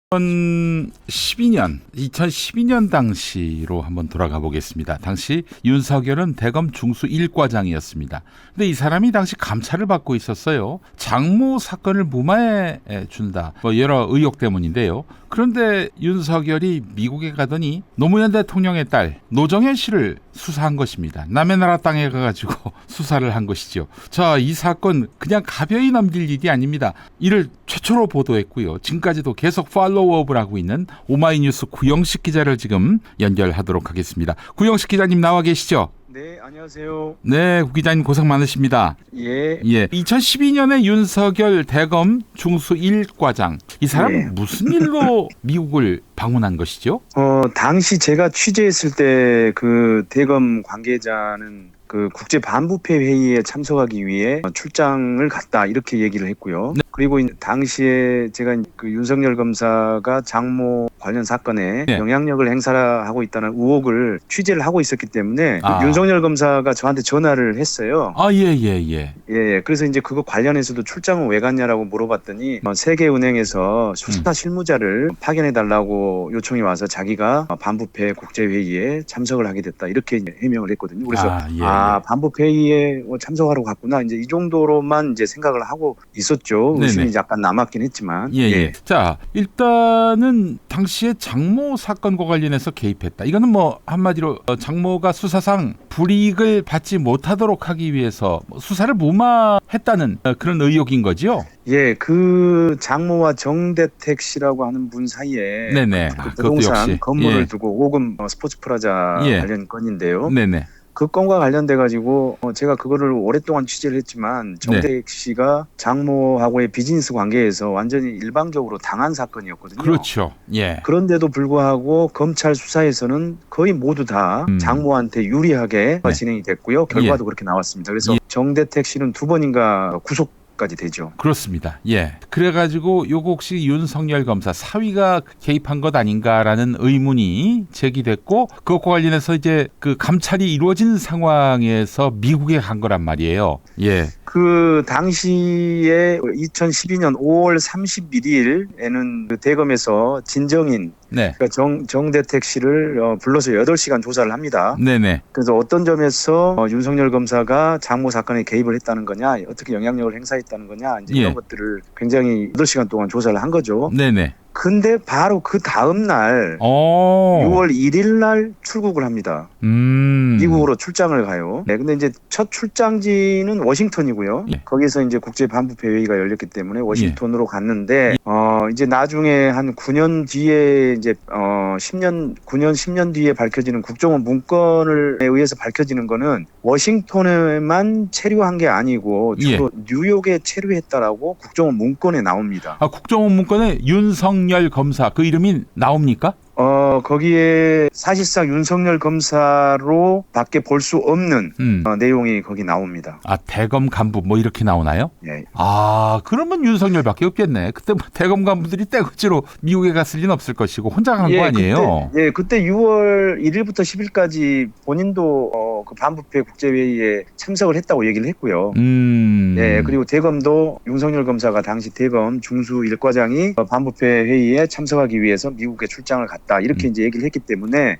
2012년 당시로 한번 돌아가 보겠습니다. 당시 윤석열은 대검 중수 1과장이었습니다. 근데 이 사람이 당시 감찰을 받고 있었어요. 장모 사건을 무마해 준다. 여러 의혹 때문인데요. 그런데 윤석열이 미국에 가더니 노무현 대통령의 딸 노정현 씨를 수사한 것입니다. 남의 나라 땅에 가가지고 수사를 한 것이죠. 자, 이 사건 그냥 가벼이 넘길 일이 아닙니다. 이를 최초로 보도했고요. 지금까지도 계속 팔로우업을 하고 있는 오마이뉴스 구영식 기자를 지금 연결하도록 하겠습니다. 구영식 기자님 나와 계시죠? 네, 안녕하세요. 네, 구 기자님 고생 많으십니다. 예. 2012년에 윤석열 대검 중수 1과장. 이 사람 예. 무슨 일로 미국을 방문한 것이죠? 당시 제가 취재했을 때 그 대검 관계자는 그 국제 반부패 회의에 참석하기 위해 출장을 갔다 이렇게 얘기를 했고요. 네. 그리고 당시에 제가 그 윤석열 검사가 장모 관련 사건에 네. 영향력을 행사하고 있다는 의혹을 취재를 하고 있었기 때문에 윤석열 검사가 저한테 전화를 했어요. 예. 그래서 이제 그거 관련해서도 출장은 왜 갔냐라고 물어봤더니 세계은행에서 수사 실무자를 파견해 달라고 요청이 와서 자기가 반부패 국제회의에 참석을 하게 됐다 이렇게 해명을 했거든요. 그래서 반부패 회의에 참석하러 갔구나 이제 이 정도로만 이제 생각을 하고 있었죠. 의심이 약간 남았긴 했지만. 예. 자, 일단은 당시에 장모 사건과 관련해서 개입했다. 이거는 뭐 한마디로 장모가 수사상 불이익을 받지 못하도록 하기 위해서 수사를 무마했다는 그런 의혹인 거죠? 예, 그 장모와 정대택 씨라고 하는 분 사이에 그 부동산 건물을 두고 오금 스포츠 프라자 관련 건인데요. 그 건과 관련돼 가지고 제가 그거를 오랫동안 취재를 했지만 정대택 씨가 장모하고의 비즈니스 관계에서 완전히 일방적으로 당한 사건이었거든요. 그렇죠. 예. 그런데도 불구하고 검찰 수사에서는 거의 모두 다 장모한테 유리하게 진행이 됐고요. 결과도 그렇게 나왔습니다. 그래서 정대택 씨는 2번인가 구속까지 되죠. 그렇습니다. 예. 그래가지고 요거 혹시 윤석열 검사 사위가 개입한 것 아닌가라는 의문이 제기됐고 그것과 관련해서 이제 그 감찰이 이루어진 상황에서 미국에 간 거란 말이에요. 예. 그 당시에 2012년 5월 31일에는 그 대검에서 진정인 그러니까 정대택 씨를 불러서 8시간 조사를 합니다. 그래서 어떤 점에서 윤석열 검사가 장모 사건에 개입을 했다는 거냐, 어떻게 영향력을 행사했다는 거냐, 이제 이런 것들을 굉장히 8시간 동안 조사를 한 거죠. 근데 바로 그 다음 날 6월 1일 날 출국을 합니다. 미국으로 출장을 가요. 근데 이제 첫 출장지는 워싱턴이고요. 거기서 이제 국제 반부패 회의가 열렸기 때문에 워싱턴으로 갔는데 이제 나중에 한 9년 뒤에 이제 10년 뒤에 밝혀지는 국정원 문건에 의해서 밝혀지는 거는 워싱턴에만 체류한 게 아니고 주로 뉴욕에 체류했다라고 국정원 문건에 나옵니다. 국정원 문건에 윤석열 검사 그 이름이 나옵니까? 거기에 사실상 윤석열 검사로 밖에 볼 수 없는 내용이 거기 나옵니다. 대검 간부 뭐 이렇게 나오나요? 예. 그러면 윤석열밖에 없겠네. 그때 뭐 대검 간부들이 떼거지로 미국에 갔을 리는 없을 것이고 혼자 간 거 아니에요? 그때 6월 1일부터 10일까지 본인도 그 반부패 국제회의에 참석을 했다고 얘기를 했고요. 그리고 대검도 윤석열 검사가 당시 대검 중수 1과장이 반부패 회의에 참석하기 위해서 미국에 출장을 갔다. 이렇게 이제 얘기를 했기 때문에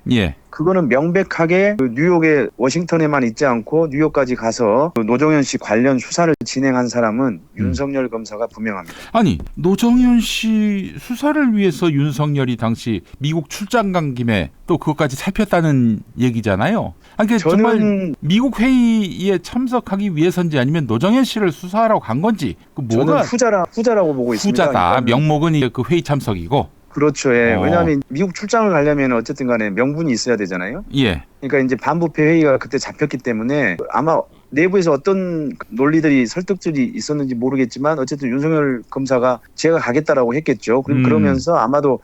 그거는 명백하게 그 뉴욕에 워싱턴에만 있지 않고 뉴욕까지 가서 그 노정현 씨 관련 수사를 진행한 사람은 윤석열 검사가 분명합니다. 아니, 노정현 씨 수사를 위해서 윤석열이 당시 미국 출장 간 김에 또 그것까지 살폈다는 얘기잖아요. 그러니까 정말 미국 회의에 참석하기 위해서인지 아니면 노정현 씨를 수사하러 간 건지 저는 후자라고 보고 있습니다. 후자다. 명목은 그 회의 참석이고. 그렇죠. 왜냐하면 미국 출장을 가려면 어쨌든 간에 명분이 있어야 되잖아요. 그러니까 이제 반부패 회의가 그때 잡혔기 때문에 아마 내부에서 어떤 논리들이 설득들이 있었는지 모르겠지만 어쨌든 윤석열 검사가 제가 가겠다라고 했겠죠. 그러면서 아마도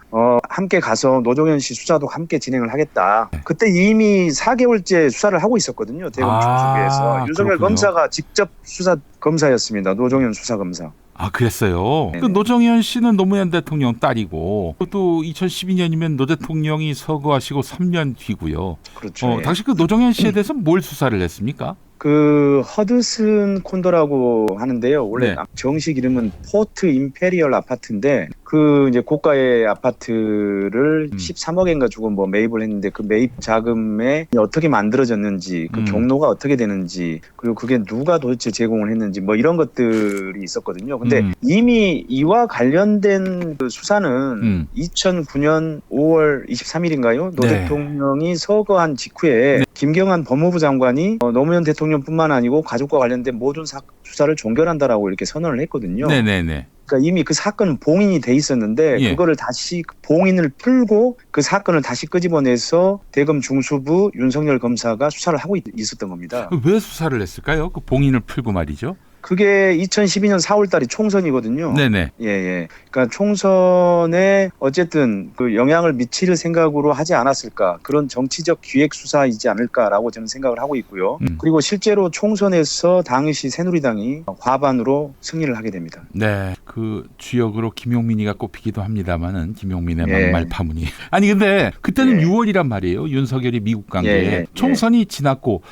함께 가서 노정현 씨 수사도 함께 진행을 하겠다. 그때 이미 4개월째 수사를 하고 있었거든요. 대검 중수부에서. 윤석열 검사가 직접 수사 검사였습니다. 노정현 수사 검사. 그랬어요. 그 노정현 씨는 노무현 대통령 딸이고 또 2012년이면 노 대통령이 서거하시고 3년 뒤고요. 그렇죠. 당시 그 노정현 씨에 대해서 뭘 수사를 했습니까? 그 허드슨 콘도라고 하는데요. 원래 정식 이름은 포트 임페리얼 아파트인데 그 그 이제 고가의 아파트를 13억엔가 주고 뭐 매입을 했는데 그 매입 자금에 어떻게 만들어졌는지 그 경로가 어떻게 되는지 그리고 그게 누가 도대체 제공을 했는지 뭐 이런 것들이 있었거든요. 근데 이미 이와 관련된 그 수사는 2009년 5월 23일인가요? 노 대통령이 서거한 직후에 김경환 법무부 장관이 노무현 대통령뿐만 아니고 가족과 관련된 모든 수사를 종결한다라고 이렇게 선언을 했거든요. 네네네. 그러니까 이미 그 사건은 봉인이 돼 있었는데 그거를 다시 봉인을 풀고 그 사건을 다시 끄집어내서 대검 중수부 윤석열 검사가 수사를 하고 있었던 겁니다. 왜 수사를 했을까요? 그 봉인을 풀고 말이죠. 그게 2012년 4월 달이 총선이거든요. 네네. 예. 그러니까 총선에 어쨌든 그 영향을 미칠 생각으로 하지 않았을까. 그런 정치적 기획 수사이지 않을까라고 저는 생각을 하고 있고요. 그리고 실제로 총선에서 당시 새누리당이 과반으로 승리를 하게 됩니다. 네. 그 주역으로 김용민이가 꼽히기도 합니다만은 김용민의 막말 파문이. 아니 근데 그때는 6월이란 말이에요. 윤석열이 미국 간 게. 총선이 지났고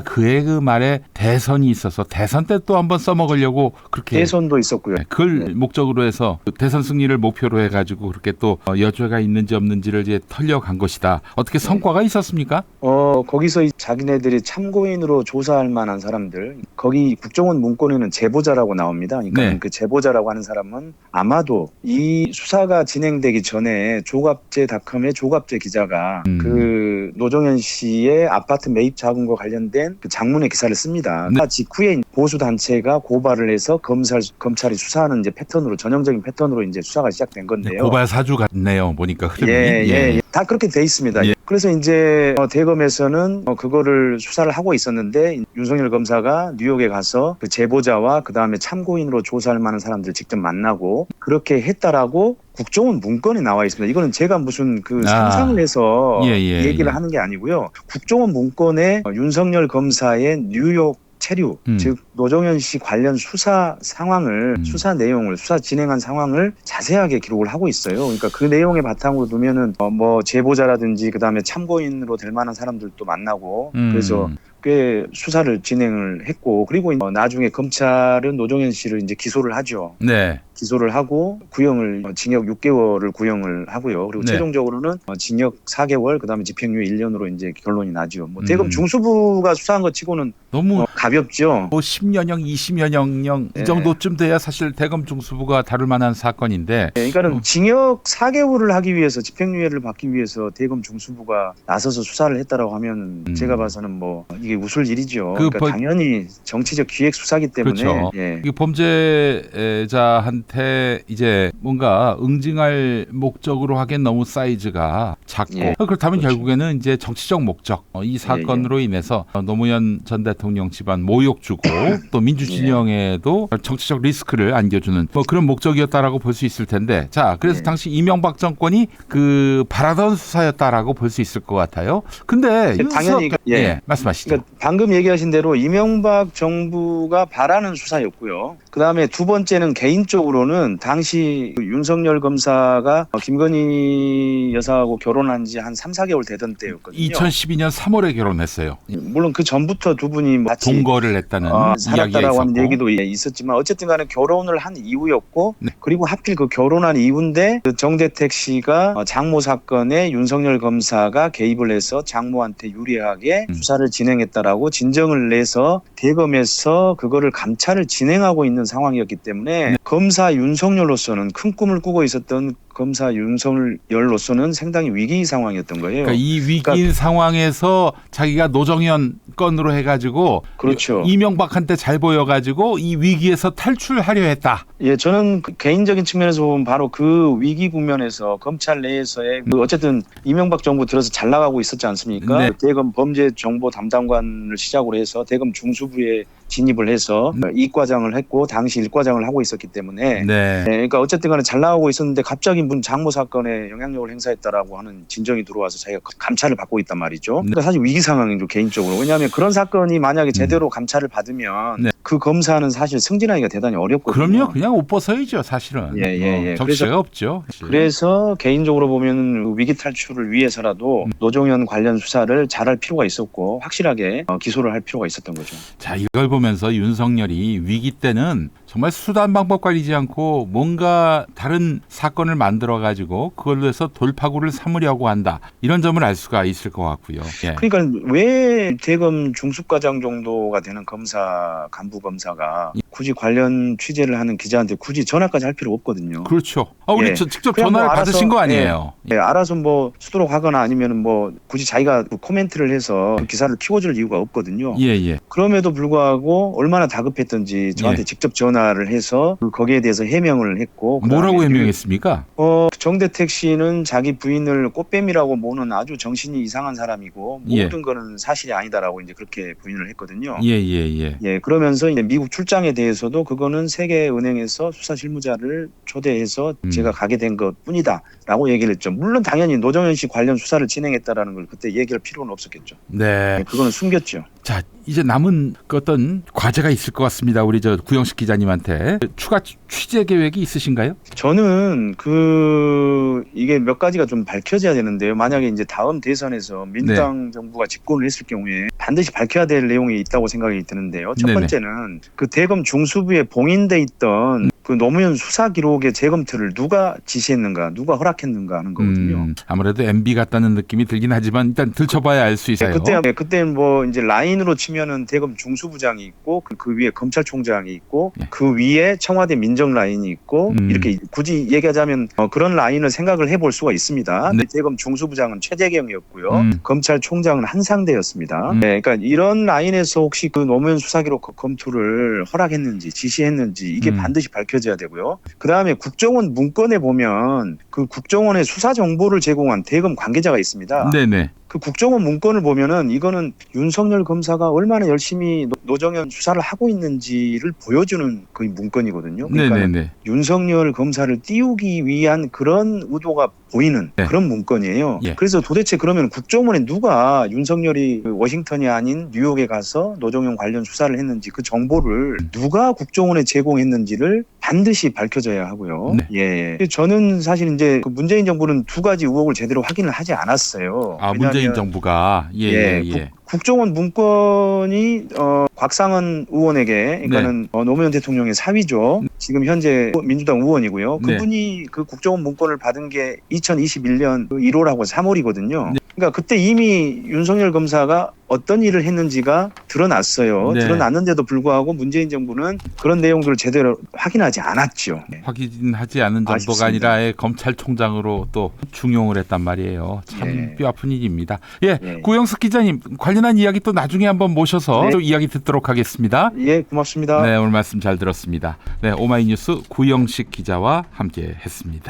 그의 그 말에 대선이 있어서 대선 때 또 한번 써먹으려고 그렇게 대선도 있었고요. 그걸 목적으로 해서 대선 승리를 목표로 해가지고 그렇게 또 여죄가 있는지 없는지를 이제 털려간 것이다. 어떻게 성과가 있었습니까? 거기서 자기네들이 참고인으로 조사할 만한 사람들, 거기 국정원 문건에는 제보자라고 나옵니다. 그러니까 그 제보자라고 하는 사람은 아마도 이 수사가 진행되기 전에 조갑제닷컴의 조갑제 기자가 그 노종현 씨의 아파트 매입 자금과 관련된 그 장문의 기사를 씁니다. 그 직후에 보수 단체가 고발을 해서 검찰이 수사하는 이제 패턴으로 전형적인 패턴으로 이제 수사가 시작된 건데요. 고발 사주 같네요. 보니까 흐름이. 다 그렇게 돼 있습니다. 그래서 이제 대검에서는 그거를 수사를 하고 있었는데 윤석열 검사가 뉴욕에 가서 그 제보자와 그 다음에 참고인으로 조사할 만한 사람들 직접 만나고 그렇게 했다라고 국정원 문건에 나와 있습니다. 이거는 제가 무슨 그 상상을 해서 얘기를 하는 게 아니고요. 국정원 문건에 윤석열 검사의 뉴욕 체류, 즉 노종현 씨 관련 수사 상황을 수사 내용을 수사 진행한 상황을 자세하게 기록을 하고 있어요. 그러니까 그 내용에 바탕으로 두면은 뭐 제보자라든지 그다음에 참고인으로 될 만한 사람들도 만나고 그래서 꽤 수사를 진행을 했고 그리고 나중에 검찰은 노종현 씨를 이제 기소를 하죠. 네. 기소를 하고 구형을 징역 6개월을 구형을 하고요. 그리고 최종적으로는 징역 4개월 그다음에 집행유예 1년으로 이제 결론이 나죠. 뭐 대검 중수부가 수사한 것 치고는 너무 가볍죠. 뭐 10년형, 20년형 이 정도쯤 돼야 사실 대검 중수부가 다룰 만한 사건인데. 그러니까는 징역 4개월을 하기 위해서 집행유예를 받기 위해서 대검 중수부가 나서서 수사를 했다라고 하면 제가 봐서는 뭐 이게 웃을 일이죠. 그러니까 당연히 정치적 기획 수사기 때문에. 그렇죠. 이 범죄자한테 이제 뭔가 응징할 목적으로 하기엔 너무 사이즈가 작고 그렇다면 결국에는 이제 정치적 목적 이 사건으로 인해서 노무현 전 대통령 집안 모욕 주고 또 민주진영에도 정치적 리스크를 안겨주는 뭐 그런 목적이었다라고 볼 수 있을 텐데 자 그래서 당시 이명박 정권이 그 바라던 수사였다라고 볼 수 있을 것 같아요. 근데 당연히 말씀하시죠. 그러니까 방금 얘기하신 대로 이명박 정부가 바라는 수사였고요. 그다음에 두 번째는 개인적으로는 당시 윤석열 검사가 김건희 여사하고 결혼한 지 한 3, 4개월 되던 때였거든요. 2012년 3월에 결혼했어요. 물론 그 전부터 두 분이 같이 동거를 했다는 살았다라고 하는 얘기도 있었지만 어쨌든 간에 결혼을 한 이후였고 그리고 하필 그 결혼한 이후인데 그 정대택 씨가 장모 사건에 윤석열 검사가 개입을 해서 장모한테 유리하게 수사를 진행했다라고 진정을 내서 대검에서 그거를 감찰을 진행하고 있는 상황이었기 때문에 검사 윤석열로서는 큰 꿈을 꾸고 있었던 검사 윤석열로서는 상당히 위기 상황이었던 거예요. 그러니까 이 위기인 상황에서 자기가 노정현 건으로 해가지고 그렇죠. 이명박한테 잘 보여가지고 이 위기에서 탈출하려 했다. 저는 개인적인 측면에서 보면 바로 그 위기 국면에서 검찰 내에서의 어쨌든 이명박 정부 들어서 잘 나가고 있었지 않습니까? 대검 범죄정보 담당관을 시작으로 해서 대검 중수부에 진입을 해서 이과장을 했고 당시 1과장을 하고 있었기 때문에 그러니까 어쨌든 간에 잘 나가고 있었는데 갑자기 문 장모 사건에 영향력을 행사했다라고 하는 진정이 들어와서 자기가 감찰을 받고 있단 말이죠. 그러니까 사실 위기 상황이죠 개인적으로. 왜냐하면 그런 사건이 만약에 제대로 감찰을 받으면 그 검사는 사실 승진하기가 대단히 어렵거든요. 그럼요. 그냥 옷 벗어야죠 사실은. 정치가 없죠. 그래서 개인적으로 보면 위기 탈출을 위해서라도 노종현 관련 수사를 잘할 필요가 있었고 확실하게 기소를 할 필요가 있었던 거죠. 자 이걸 보면서 윤석열이 위기 때는 정말 수단 방법 가리지 않고 뭔가 다른 사건을 만들어 가지고 그걸로 해서 돌파구를 삼으려고 한다. 이런 점을 알 수가 있을 것 같고요. 예. 그러니까 왜 대검 중수과장 정도가 되는 검사, 간부 검사가 굳이 관련 취재를 하는 기자한테 굳이 전화까지 할 필요 없거든요. 그렇죠. 우리 예. 직접 그냥 전화를 뭐 받으신 거 아니에요? 예. 예. 알아서 뭐 수도록 하거나 아니면 뭐 굳이 자기가 코멘트를 해서 기사를 키워줄 이유가 없거든요. 예. 그럼에도 불구하고 얼마나 다급했던지 저한테 직접 전화를 해서 거기에 대해서 해명을 했고. 뭐라고 해명했습니까? 정대택 씨는 자기 부인을 꽃뱀이라고 모는 아주 정신이 이상한 사람이고 모든 거는 사실이 아니다라고 이제 그렇게 부인을 했거든요. 예. 그러면서 이제 미국 출장에 대해서도 그거는 세계은행에서 수사 실무자를 초대해서 제가 가게 된 것뿐이다라고 얘기를 했죠. 물론 당연히 노정현 씨 관련 수사를 진행했다라는 걸 그때 얘기할 필요는 없었겠죠. 네. 그거는 숨겼죠. 자, 이제 남은 어떤 과제가 있을 것 같습니다. 우리 저 구영식 기자님한테 추가 취재 계획이 있으신가요? 저는 이게 몇 가지가 좀 밝혀져야 되는데요. 만약에 이제 다음 대선에서 민주당 정부가 집권을 했을 경우에 반드시 밝혀야 될 내용이 있다고 생각이 드는데요. 첫 번째는 그 대검 중수부에 봉인돼 있던 그 노무현 수사 기록의 재검토를 누가 지시했는가, 누가 허락했는가 하는 거거든요. 아무래도 MB 같다는 느낌이 들긴 하지만 일단 들춰봐야 알 수 있어요. 그때는 뭐 이제 라인으로 치면은 대검 중수부장이 있고 그 위에 검찰총장이 있고 그 위에 청와대 민정 라인이 있고 이렇게 굳이 얘기하자면 그런 라인을 생각을 해볼 수가 있습니다. 대검 중수부장은 최재경이었고요. 검찰총장은 한상대였습니다. 그러니까 이런 라인에서 혹시 그 노무현 수사 기록 검토를 허락했는지 지시했는지 이게 반드시 밝혀져야 되고요. 그다음에 국정원 문건에 보면 그 국정원의 수사 정보를 제공한 대검 관계자가 있습니다. 네네. 그 국정원 문건을 보면은 이거는 윤석열 검사가 얼마나 열심히 노정현 수사를 하고 있는지를 보여주는 그 문건이거든요. 그러니까 윤석열 검사를 띄우기 위한 그런 의도가 보이는 그런 문건이에요. 그래서 도대체 그러면 국정원에 누가 윤석열이 워싱턴이 아닌 뉴욕에 가서 노정현 관련 수사를 했는지 그 정보를 누가 국정원에 제공했는지를 반드시 밝혀져야 하고요. 저는 사실 이제 그 문재인 정부는 두 가지 의혹을 제대로 확인을 하지 않았어요. 문재인 정부가 국정원 문건이 곽상은 의원에게 그러니까는 노무현 대통령의 사위죠. 지금 현재 민주당 의원이고요. 그분이 그 국정원 문건을 받은 게 2021년 1월하고 3월이거든요. 그러니까 그때 이미 윤석열 검사가 어떤 일을 했는지가 드러났어요. 드러났는데도 불구하고 문재인 정부는 그런 내용들을 제대로 확인하지 않았죠. 확인하지 않은 정도가 아니라 검찰총장으로 또 중용을 했단 말이에요. 참 뼈아픈 일입니다. 구영석 기자님 관련한 이야기 또 나중에 한번 모셔서 또 이야기 듣도록 하겠습니다. 고맙습니다. 오늘 말씀 잘 들었습니다. 오마이뉴스 구영식 기자와 함께 했습니다.